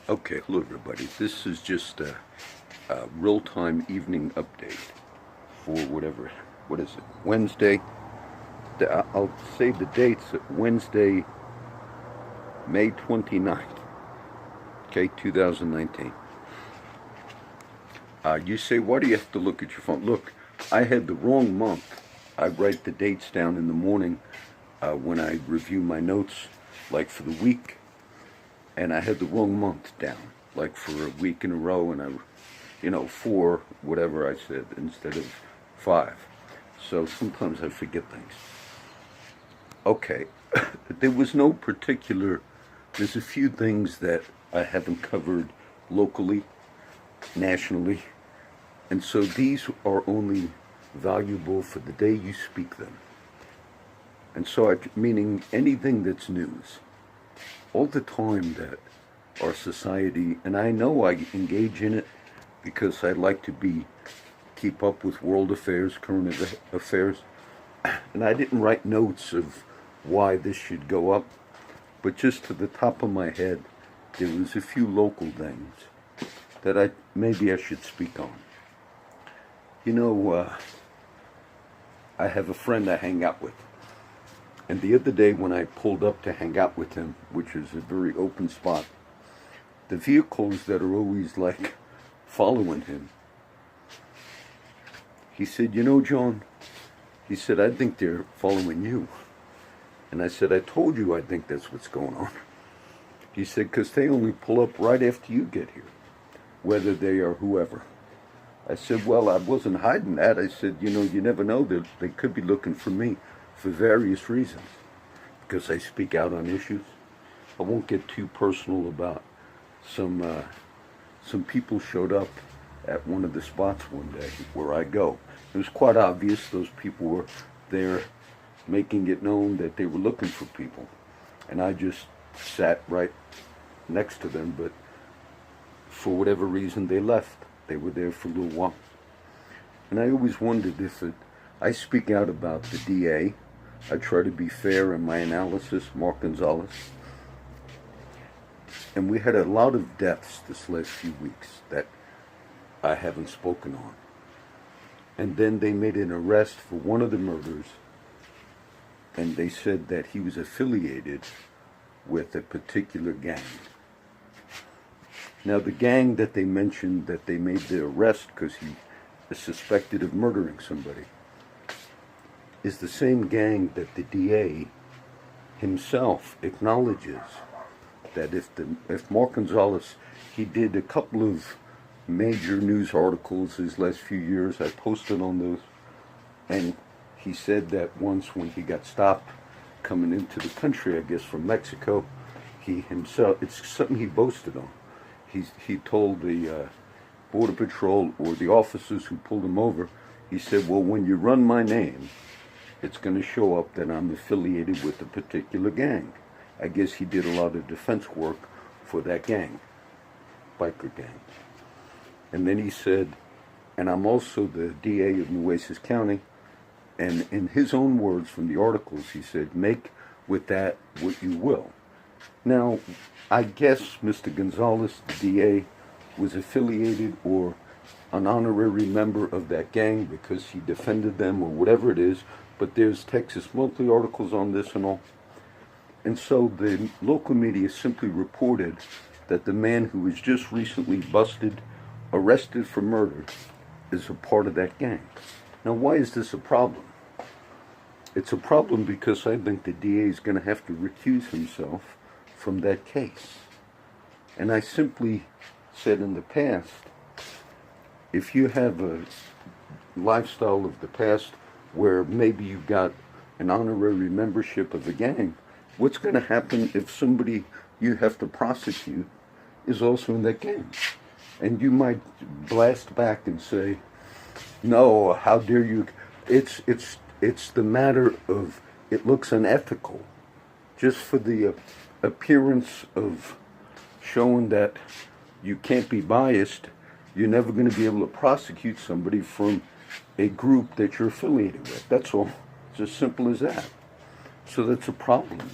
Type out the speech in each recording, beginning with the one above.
Okay, hello everybody. This is just a real-time evening update for what is it, Wednesday? I'll say the dates, Wednesday, May 29th, okay, 2019. You say, why do you have to look at your phone? Look, I had the wrong month. I write the dates down in the morning when I review my notes, like for the week, and I had the wrong month down, like for a week in a row, and four, whatever I said, instead of five. So sometimes I forget things. Okay, there was no particular, there's a few things that I haven't covered locally, nationally, and so these are only valuable for the day you speak them. And so, meaning anything that's news. All the time that our society, and I know I engage in it because I like to keep up with world affairs, current affairs, and I didn't write notes of why this should go up, but just to the top of my head, there was a few local things that maybe I should speak on. I have a friend I hang out with. And the other day when I pulled up to hang out with him, which is a very open spot, the vehicles that are always like following him, he said, John, he said, I think they're following you. And I said, I told you I think that's what's going on. He said, because they only pull up right after you get here, whether they are whoever. I said, well, I wasn't hiding that. I said, you never know. They could be looking for me for various reasons, because I speak out on issues. I won't get too personal about some people showed up at one of the spots one day where I go. It was quite obvious those people were there making it known that they were looking for people. And I just sat right next to them, but for whatever reason they left. They were there for a little while. And I always wondered if I speak out about the DA. I try to be fair in my analysis, Mark Gonzalez. And we had a lot of deaths this last few weeks that I haven't spoken on. And then they made an arrest for one of the murders, and they said that he was affiliated with a particular gang. Now, the gang that they mentioned that they made the arrest because he is suspected of murdering somebody is the same gang that the DA himself acknowledges that if Mark Gonzalez, he did a couple of major news articles his last few years, I posted on those, and he said that once when he got stopped coming into the country, I guess from Mexico, he himself, it's something he boasted on. He told the Border Patrol or the officers who pulled him over, he said, well, when you run my name, it's going to show up that I'm affiliated with a particular gang. I guess he did a lot of defense work for that gang, biker gang. And then he said, and I'm also the DA of Nueces County, and in his own words from the articles, he said, make with that what you will. Now, I guess Mr. Gonzalez, the DA, was affiliated or an honorary member of that gang because he defended them or whatever it is, but there's Texas Monthly articles on this and all. And so the local media simply reported that the man who was just recently arrested for murder, is a part of that gang. Now, why is this a problem? It's a problem because I think the DA is going to have to recuse himself from that case. And I simply said in the past, if you have a lifestyle of the past where maybe you got an honorary membership of a gang, what's going to happen if somebody you have to prosecute is also in that gang? And you might blast back and say, no, how dare you? It's the matter of, it looks unethical just for the appearance of showing that you can't be biased. You're never going to be able to prosecute somebody from a group that you're affiliated with. That's all. It's as simple as that. So that's a problem.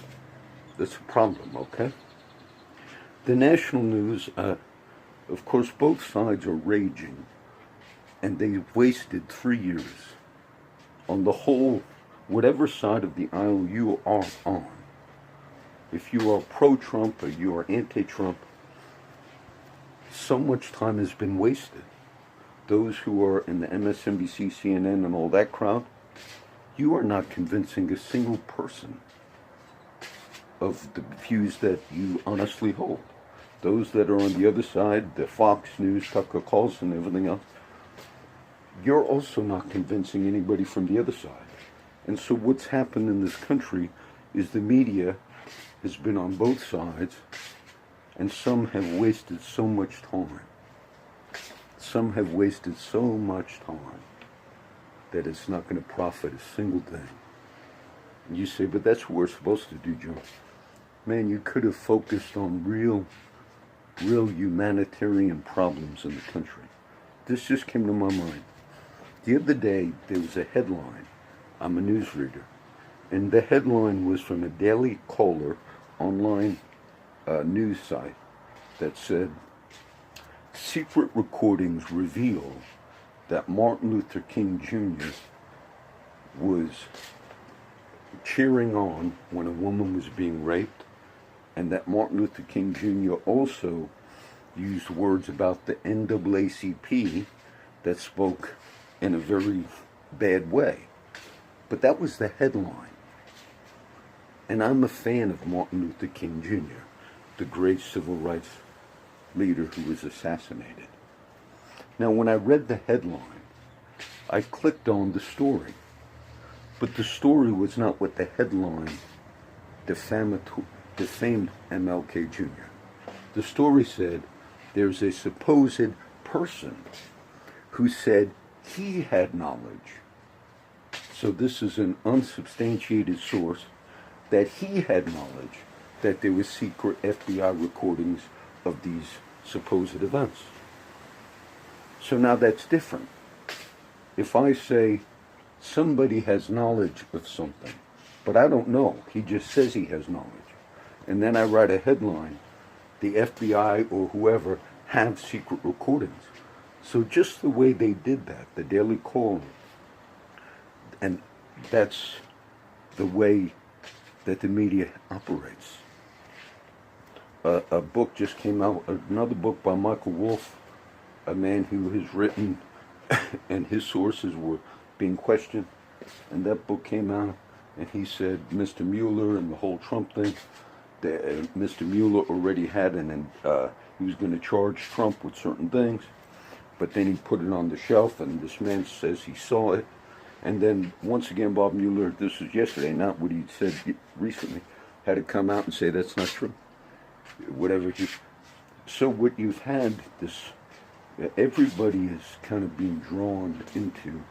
That's a problem, okay? The national news, of course, both sides are raging, and they've wasted 3 years on the whole, whatever side of the aisle you are on. If you are pro-Trump or you are anti-Trump, so much time has been wasted. Those who are in the MSNBC, CNN, and all that crowd, you are not convincing a single person of the views that you honestly hold. Those that are on the other side, the Fox News, Tucker Carlson, everything else, you're also not convincing anybody from the other side. And so what's happened in this country is the media has been on both sides, and some have wasted so much time. Some have wasted so much time that it's not going to profit a single thing. And you say, but that's what we're supposed to do, John. Man, you could have focused on real humanitarian problems in the country. This just came to my mind. The other day, there was a headline. I'm a newsreader. And the headline was from a Daily Caller online news site that said, secret recordings reveal that Martin Luther King Jr. was cheering on when a woman was being raped, and that Martin Luther King Jr. also used words about the NAACP that spoke in a very bad way. But that was the headline. And I'm a fan of Martin Luther King Jr., the great civil rights leader who was assassinated. Now, when I read the headline, I clicked on the story. But the story was not what the headline defamed MLK Jr. The story said there's a supposed person who said he had knowledge. So this is an unsubstantiated source that he had knowledge that there was secret FBI recordings of these supposed events. So now that's different. If I say somebody has knowledge of something, but I don't know, he just says he has knowledge, and then I write a headline, the FBI or whoever have secret recordings. So just the way they did that, the Daily Caller, and that's the way that the media operates. A book just came out, another book by Michael Wolff, a man who has written, and his sources were being questioned, and that book came out, and he said Mr. Mueller and the whole Trump thing, Mr. Mueller already had he was going to charge Trump with certain things, but then he put it on the shelf, and this man says he saw it. And then, once again, Bob Mueller, this was yesterday, not what he said recently, had to come out and say that's not true. Whatever he... So what you've had, everybody is kind of being drawn into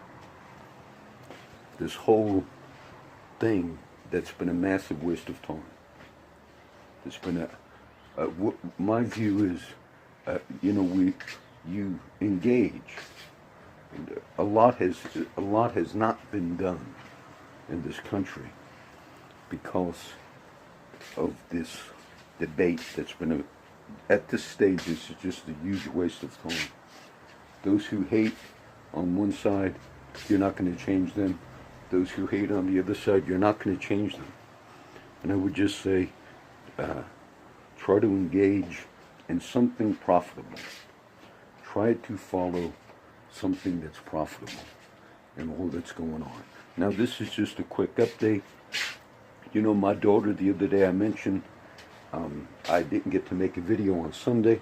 this whole thing that's been a massive waste of time. It's been my view is, you engage. And a lot has not been done in this country because of this debate that's been at this stage. It's just a huge waste of time. Those who hate on one side, you're not going to change them. Those who hate on the other side, you're not going to change them. And I would just say, try to engage in something profitable. Try to follow something that's profitable and all that's going on. Now, this is just a quick update. You know, my daughter, the other day I mentioned, I didn't get to make a video on Sunday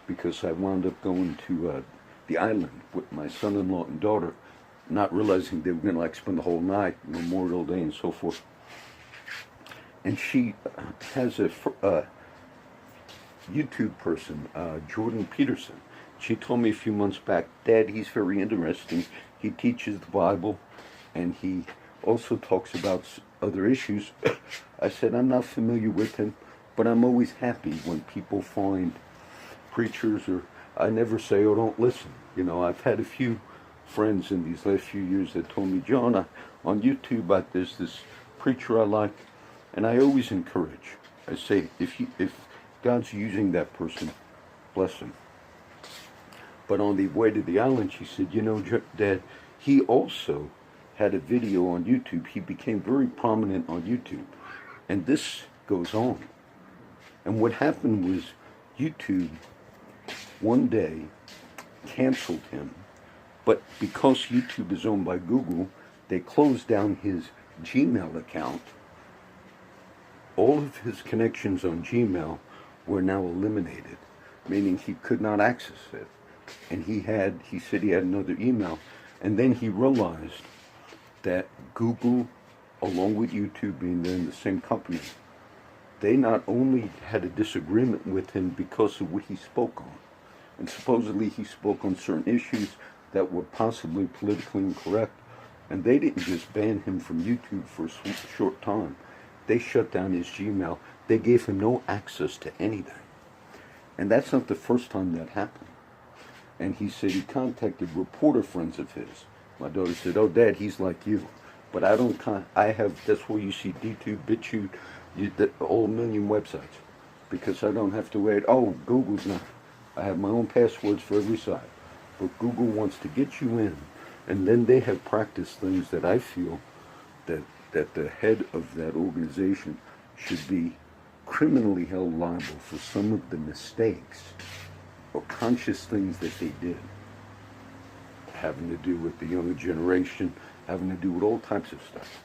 because I wound up going to the island with my son-in-law and daughter, not realizing they were going to spend the whole night, Memorial Day and so forth. And she has a YouTube person, Jordan Peterson. She told me a few months back, Dad, he's very interesting. He teaches the Bible, and he also talks about other issues. I said, I'm not familiar with him, but I'm always happy when people find preachers, or I never say, oh, don't listen. I've had a few friends in these last few years that told me, John, on YouTube, there's this preacher I like, and I always encourage. I say, if God's using that person. Bless him. But on the way to the island, she said, you know, Dad, he also had a video on YouTube. He became very prominent on YouTube. And this goes on. And what happened was YouTube one day canceled him. But because YouTube is owned by Google, they closed down his Gmail account. All of his connections on Gmail were now eliminated, meaning he could not access it. And he said he had another email. And then he realized that Google, along with YouTube being there in the same company, they not only had a disagreement with him because of what he spoke on, and supposedly he spoke on certain issues that were possibly politically incorrect, and they didn't just ban him from YouTube for a short time. They shut down his Gmail. They gave him no access to anything. And that's not the first time that happened. And he said he contacted reporter friends of his. My daughter said, oh, Dad, he's like you. But I don't, that's where you see DTube, BitChute, all million websites. Because I don't have to wait, oh, Google's not. I have my own passwords for every site. But Google wants to get you in. And then they have practiced things that I feel that the head of that organization should be criminally held liable for some of the mistakes or conscious things that they did, having to do with the younger generation, having to do with all types of stuff.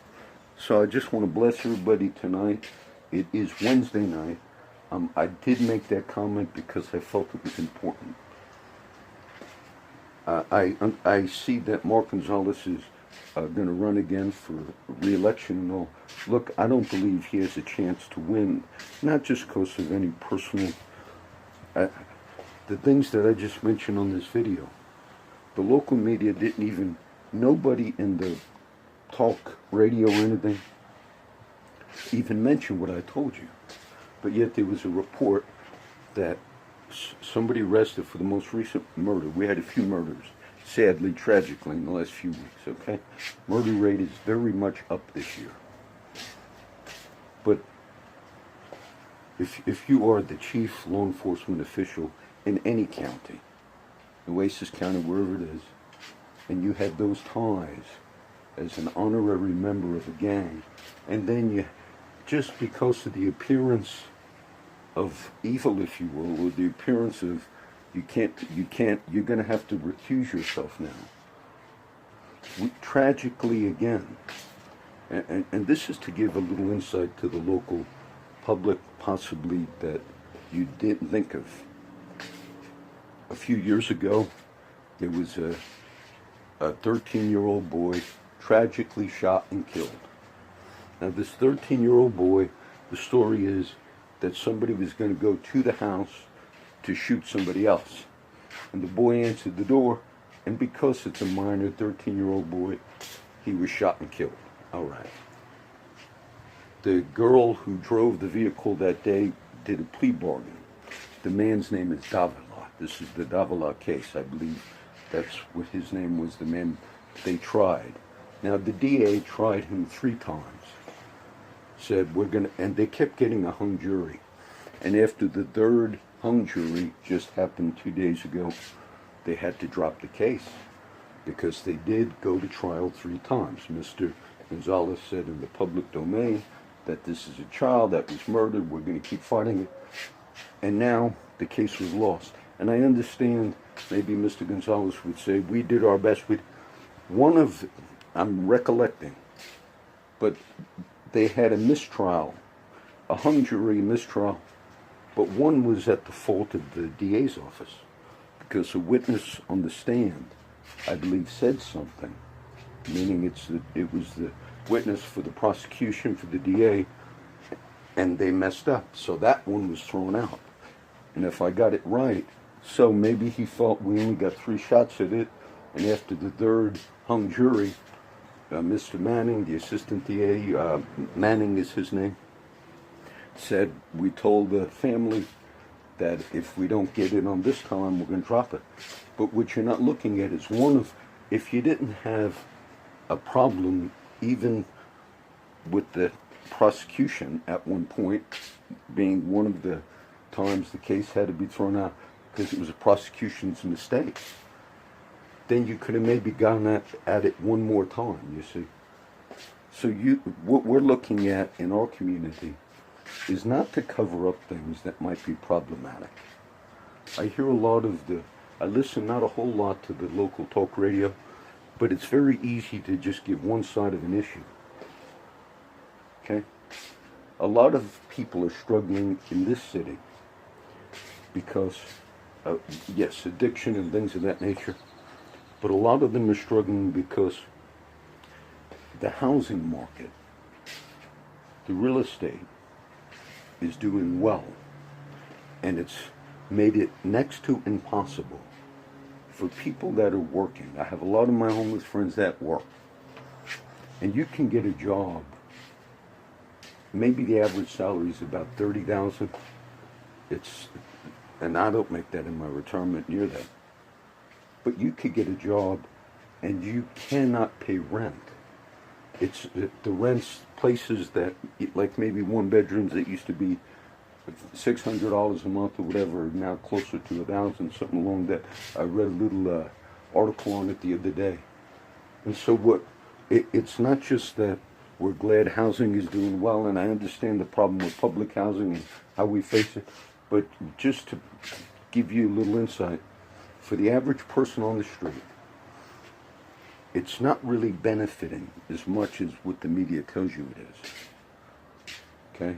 So I just want to bless everybody tonight. It is Wednesday night. I did make that comment because I felt it was important. I see that Mark Gonzalez is going to run again for re-election and all. Look, I don't believe he has a chance to win, not just because of any personal... the things that I just mentioned on this video. The local media didn't even... Nobody in the talk radio or anything even mentioned what I told you. But yet there was a report that somebody arrested for the most recent murder. We had a few murders, sadly, tragically, in the last few weeks, okay? Murder rate is very much up this year. But if you are the chief law enforcement official in any county, Oasis County, wherever it is, and you have those ties as an honorary member of a gang, and then you, just because of the appearance of evil, if you will, or the appearance of you're going to have to recuse yourself now. Tragically again, and this is to give a little insight to the local public, possibly that you didn't think of. A few years ago, there was a 13-year-old boy tragically shot and killed. Now this 13-year-old boy, the story is that somebody was going to go to the house to shoot somebody else. And the boy answered the door, and because it's a minor 13-year-old boy, he was shot and killed. All right. The girl who drove the vehicle that day did a plea bargain. The man's name is Davila. This is the Davila case. I believe that's what his name was, the man they tried. Now, the DA tried him 3 times. Said, and they kept getting a hung jury. And after the 3rd hung jury just happened 2 days ago, they had to drop the case because they did go to trial 3 times. Mr. Gonzalez said in the public domain that this is a child that was murdered, we're going to keep fighting it. And now the case was lost. And I understand maybe Mr. Gonzalez would say, we did our best with I'm recollecting, but they had a mistrial, a hung jury mistrial, but one was at the fault of the DA's office because a witness on the stand, I believe, said something, meaning it was the witness for the prosecution for the DA, and they messed up, so that one was thrown out. And if I got it right, so maybe he thought we only got 3 shots at it, and after the 3rd hung jury, Mr. Manning, the assistant DA, Manning is his name, said, we told the family that if we don't get it on this time, we're going to drop it. But what you're not looking at is if you didn't have a problem even with the prosecution at one point, being one of the times the case had to be thrown out because it was a prosecution's mistake. Then you could have maybe gone at it one more time, you see. So what we're looking at in our community is not to cover up things that might be problematic. I hear I listen not a whole lot to the local talk radio, but it's very easy to just give one side of an issue. Okay? A lot of people are struggling in this city because, yes, addiction and things of that nature, but a lot of them are struggling because the housing market, the real estate, is doing well, and it's made it next to impossible for people that are working. I have a lot of my homeless friends that work, and you can get a job. Maybe the average salary is about $30,000. And I don't make that in my retirement near that. But you could get a job, and you cannot pay rent. It's the rents, places that, like maybe one bedrooms that used to be $600 a month or whatever, are now closer to $1,000, something along that. I read a little article on it the other day. And so it's not just that we're glad housing is doing well, and I understand the problem with public housing and how we face it, but just to give you a little insight, for the average person on the street, it's not really benefiting as much as what the media tells you it is. Okay?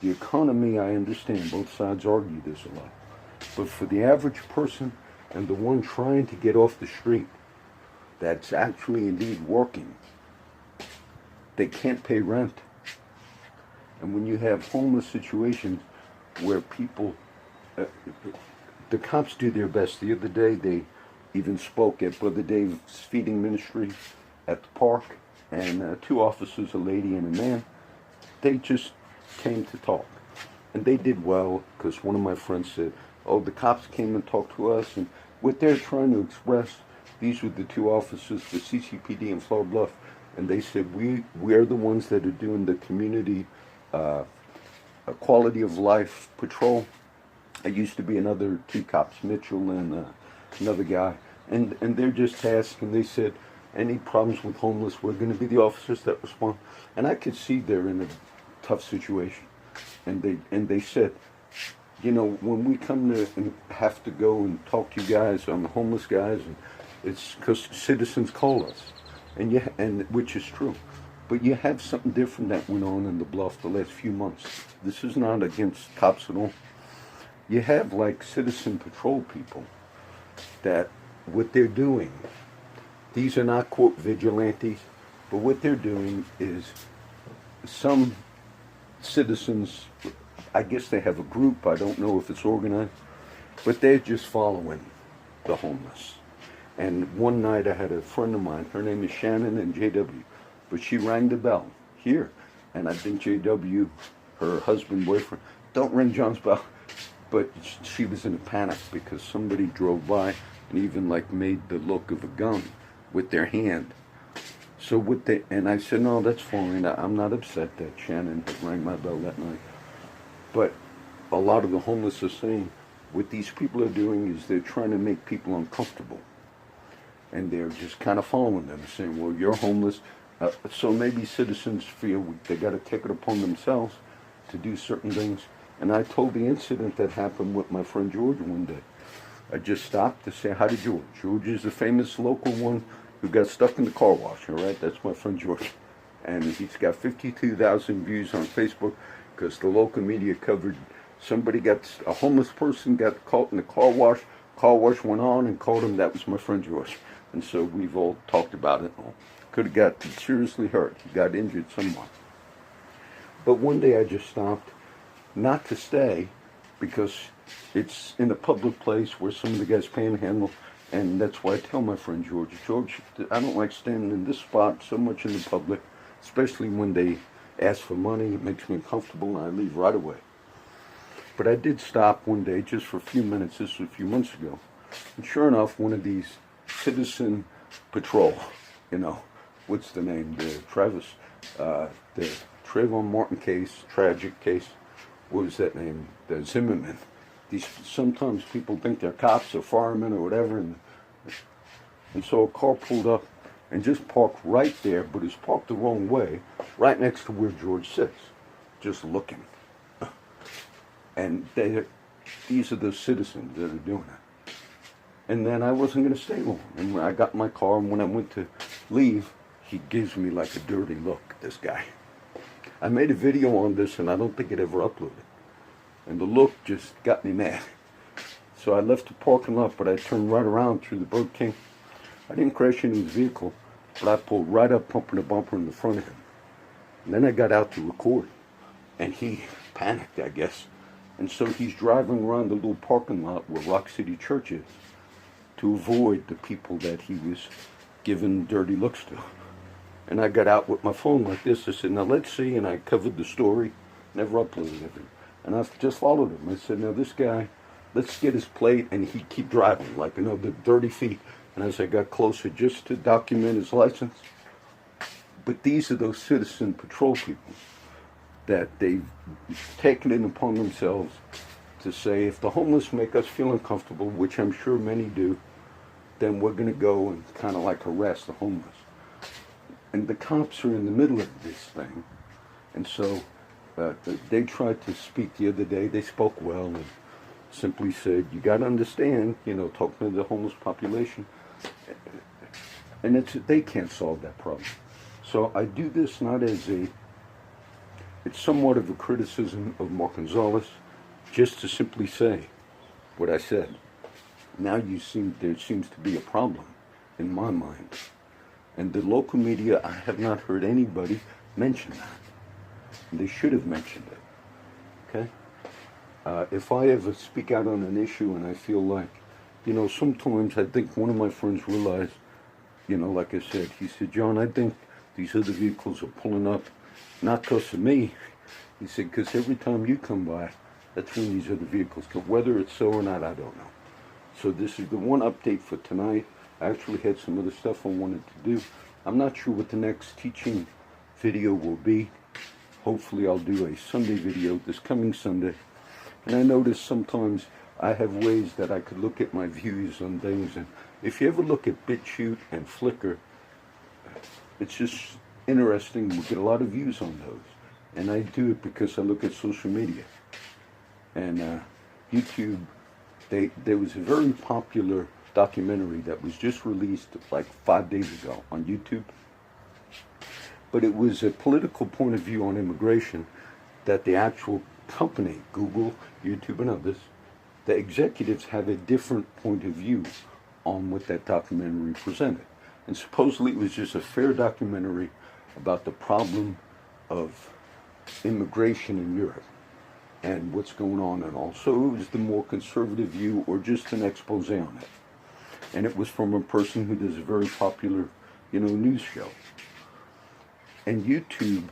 The economy, I understand, both sides argue this a lot. But for the average person and the one trying to get off the street, that's actually indeed working, they can't pay rent. And when you have homeless situations where people, the cops do their best. The other day, they even spoke at Brother Dave's feeding ministry at the park, and two officers, a lady and a man, they just came to talk. And they did well, because one of my friends said, oh, the cops came and talked to us, and what they're trying to express, these were the two officers for CCPD in Flower Bluff, and they said, we're the ones that are doing the community quality of life patrol. It used to be another two cops, Mitchell and another guy, and they're just asking. They said, any problems with homeless, we're going to be the officers that respond. And I could see they're in a tough situation, and they said, you know, when we come to and have to go and talk to you guys on the homeless guys, and it's because citizens call us, and which is true. But you have something different that went on in the Bluff the last few months. This is not against cops at all. You have like citizen patrol people that what they're doing, these are not, quote, vigilantes, but what they're doing is some citizens, I guess they have a group, I don't know if it's organized, but they're just following the homeless. And one night I had a friend of mine, her name is Shannon and JW, but she rang the bell here, and I think JW, her husband, boyfriend, don't ring John's bell. But she was in a panic because somebody drove by and even like made the look of a gun with their hand. So and I said, no, that's fine. I'm not upset that Shannon had rang my bell that night. But a lot of the homeless are saying what these people are doing is they're trying to make people uncomfortable. And they're just kind of following them, saying, well, you're homeless. So maybe citizens feel they got to take it upon themselves to do certain things. And I told the incident that happened with my friend George one day. I just stopped to say hi to George. George is the famous local one who got stuck in the car wash, all right? That's my friend George. And he's got 52,000 views on Facebook because the local media covered a homeless person got caught in the car wash. Car wash went on and called him. That was my friend George. And so we've all talked about it. Could have got seriously hurt. He got injured somewhat. But one day I just stopped, not to stay, because it's in a public place where some of the guys panhandle, and that's why I tell my friend George, I don't like standing in this spot so much in the public, especially when they ask for money. It makes me uncomfortable, and I leave right away. But I did stop one day just for a few minutes. This was a few months ago. And sure enough, one of these citizen patrol, what's the name? The Trayvon Martin case, tragic case. What was that name? The Zimmerman. sometimes people think they're cops or firemen or whatever, and so a car pulled up and just parked right there, but it's parked the wrong way, right next to where George sits, just looking. And these are the citizens that are doing it. And then I wasn't going to stay long. And when I got in my car, and when I went to leave, he gives me like a dirty look, this guy. I made a video on this, and I don't think it ever uploaded. And the look just got me mad. So I left the parking lot, but I turned right around through the Burger King. I didn't crash into his vehicle, but I pulled right up, pumping the bumper in the front of him. And then I got out to record, and he panicked, I guess. And so he's driving around the little parking lot where Rock City Church is to avoid the people that he was giving dirty looks to. And I got out with my phone like this. I said, now let's see. And I covered the story, never uploaded it. And I just followed him. I said, now this guy, let's get his plate. And he'd keep driving like another 30 feet. And as I got closer, just to document his license. But these are those citizen patrol people that they've taken it upon themselves to say, if the homeless make us feel uncomfortable, which I'm sure many do, then we're going to go and kind of like harass the homeless. And the cops are in the middle of this thing. And so they tried to speak the other day. They spoke well and simply said, you got to understand, talking to the homeless population. And they can't solve that problem. So I do this not as it's somewhat of a criticism of Mark Gonzalez, just to simply say what I said. Now there seems to be a problem in my mind. And the local media, I have not heard anybody mention that. And they should have mentioned it. Okay? If I ever speak out on an issue and I feel like, sometimes I think one of my friends realized, like I said, he said, John, I think these other vehicles are pulling up, not because of me. He said, because every time you come by, that's when these other vehicles come. Whether it's so or not, I don't know. So this is the one update for tonight. I actually had some other stuff I wanted to do. I'm not sure what the next teaching video will be. Hopefully I'll do a Sunday video this coming Sunday. And I notice sometimes I have ways that I could look at my views on things. And if you ever look at BitChute and Flickr, it's just interesting. We get a lot of views on those. And I do it because I look at social media. And YouTube, there was a very popular documentary that was just released like 5 days ago on YouTube. But it was a political point of view on immigration that the actual company, Google, YouTube, and others, the executives have a different point of view on what that documentary presented. And supposedly it was just a fair documentary about the problem of immigration in Europe and what's going on and all. So it was the more conservative view or just an expose on it. And it was from a person who does a very popular, news show. And YouTube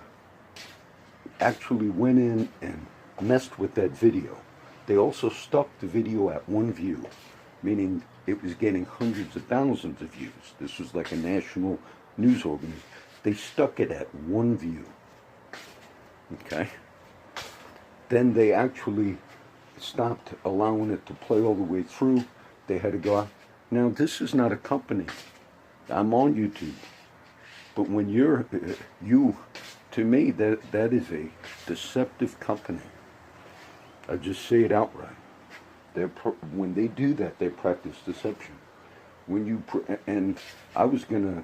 actually went in and messed with that video. They also stuck the video at one view, meaning it was getting hundreds of thousands of views. This was like a national news organization. They stuck it at one view. Okay? Then they actually stopped allowing it to play all the way through. They had to go out. Now, this is not a company. I'm on YouTube. But when to me, that is a deceptive company. I just say it outright. When they do that, they practice deception. And I was gonna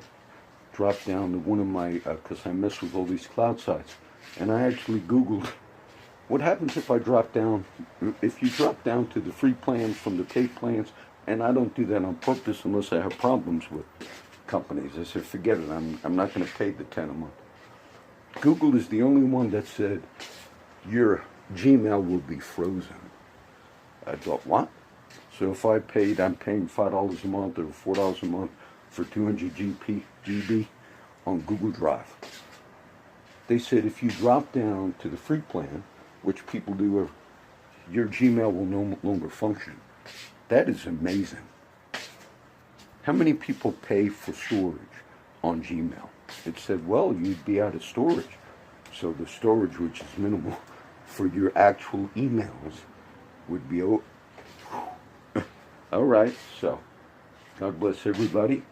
drop down to one of my, because I mess with all these cloud sites, and I actually Googled, what happens if you drop down to the free plans from the paid plans, and I don't do that on purpose unless I have problems with companies. I said, forget it, I'm not gonna pay the 10 a month. Google is the only one that said, your Gmail will be frozen. I thought, what? So if I'm paying $5 a month or $4 a month for 200 GB on Google Drive. They said if you drop down to the free plan, which people do, your Gmail will no longer function. That is amazing. How many people pay for storage on Gmail? It said, well, you'd be out of storage. So the storage, which is minimal, for your actual emails would be All right, so God bless everybody.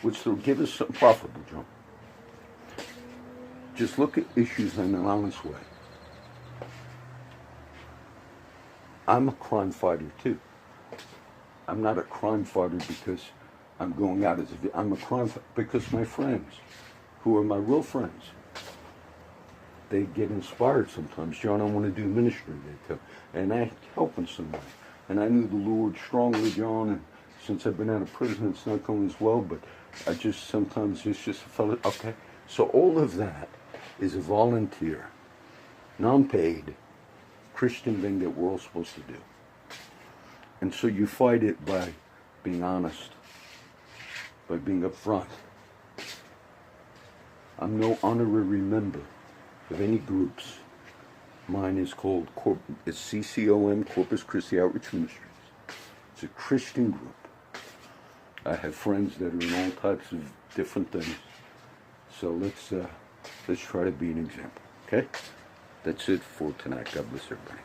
Which will give us something profitable, Joe. Just look at issues in an honest way. I'm a crime fighter too. I'm not a crime fighter because I'm going out as I'm a crime fighter because my friends, who are my real friends, they get inspired sometimes. John, I want to do ministry, they tell, and I helping somebody. And I knew the Lord strongly, John, and since I've been out of prison, it's not going as well, but I just sometimes it's just a fellow. Okay, so all of that is a volunteer, non-paid Christian thing that we're all supposed to do. And so you fight it by being honest, by being upfront. I'm no honorary member of any groups. Mine is called it's CCOM, Corpus Christi Outreach Ministries. It's a Christian group. I have friends that are in all types of different things. So let's try to be an example. Okay? That's it for tonight. God bless everybody.